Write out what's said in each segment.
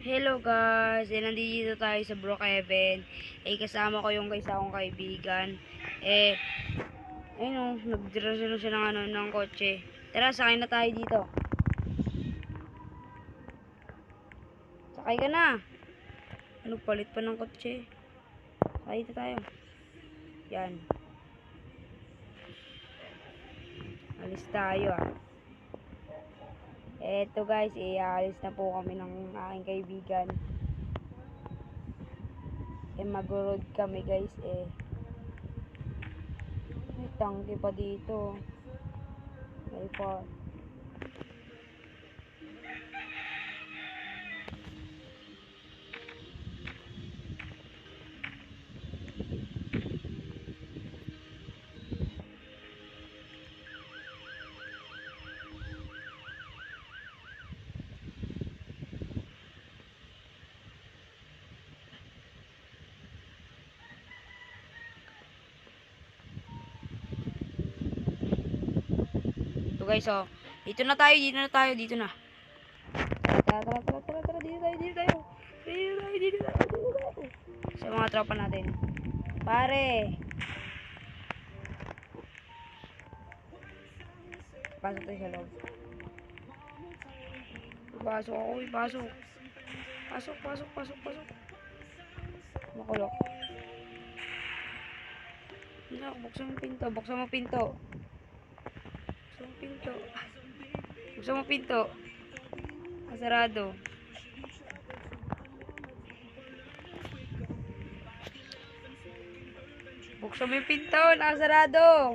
Hello guys, nandito tayo sa Brookhaven. Kasama ko yung isa kong kaibigan. Ayun nagdira siya ng kotse. Tara, sakay na tayo dito. Sakay ka na. Palit pa ng kotse. Sakay na tayo. Yan. Alis tayo Eto guys, aalis na po kami ng aking kaibigan. Mag-road kami guys. May tangke pa dito. May pa. Guys, dito na tayo. Tara, dito na. Tara, dito tayo. Sa mga tropa natin. Pare. Pasok tayo sa loob. Pasok ako, pasok. Pasok. Makulok. Buksan mo pinto. Sarado. Buksan mo yung pinto, nakasarado.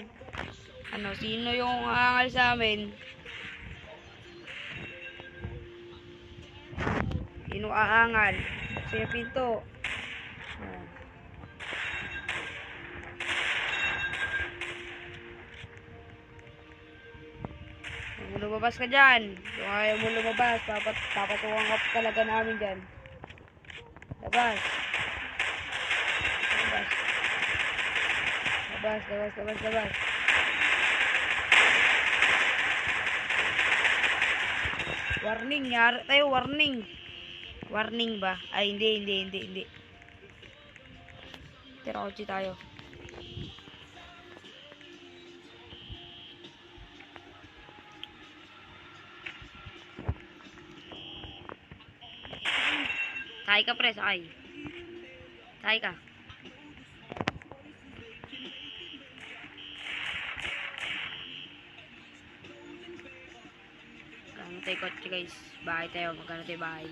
Sino yung aangal sa amin? Sino aangal? Buksan yung pinto. Lumabas ka dyan. Kung ayaw mo lumabas, papatukan ka talaga namin dyan. Labas. Warning, warning. Warning ba? Ay, hindi. Tira kotse tayo. Sakay ka pre, sakay ka. Magkano tayo kotse guys? Bahay tayo, magkano tayo bahay?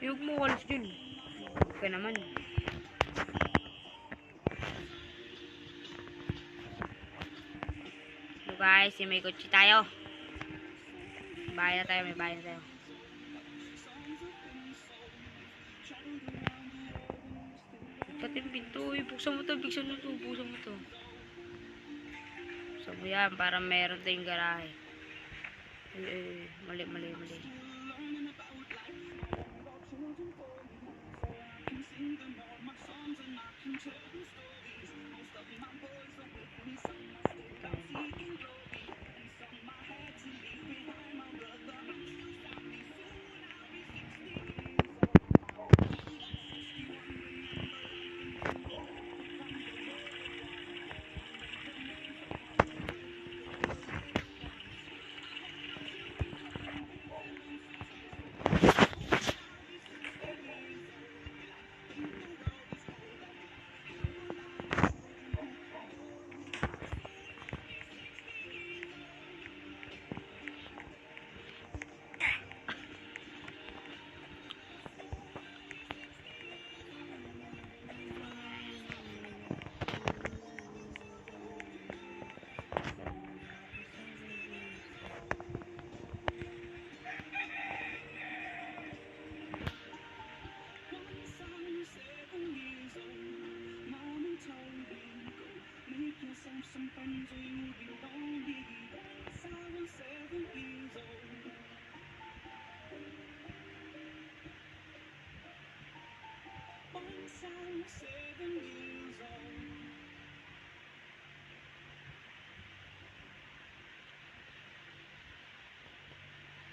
Huwag mo walis dun. Huwag ka naman. So guys, may kotse tayo. May bahay na tayo. Pati yung pinto, buksan mo to. Buksan mo yan, para meron tayong garahe. Mali.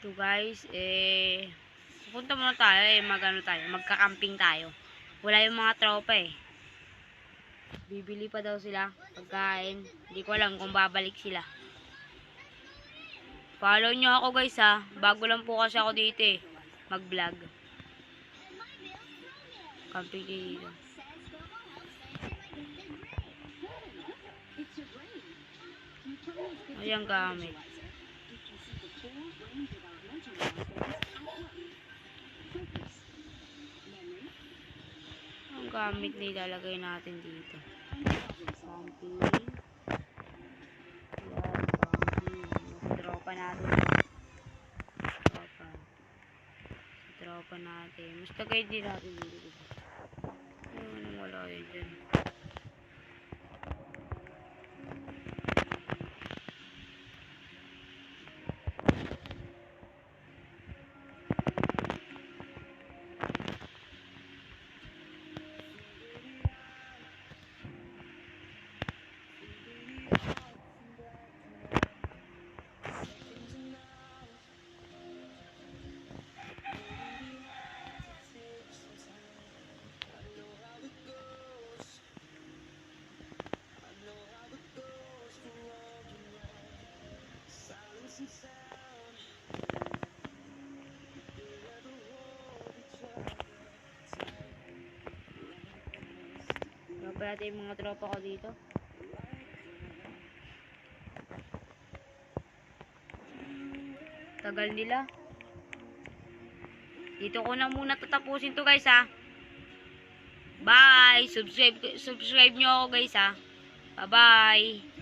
So guys, pupunta muna tayo, magka-camping tayo. Wala yung mga tropa Bibili pa daw sila pagkain. Hindi ko alam kung babalik sila. Follow nyo ako guys bago lang po kasi ako dito mag-vlog. Camping dito. Ayan gamit. Ang gamit na ilalagay natin dito. Camping. Tropa natin. Tropa natin. Mas tagay din natin dito. Ano wala yun dyan. Tropa natin yung mga tropa ko dito. Tagal nila. Dito ko na muna tatapusin to guys Bye! Subscribe nyo ako guys Bye bye!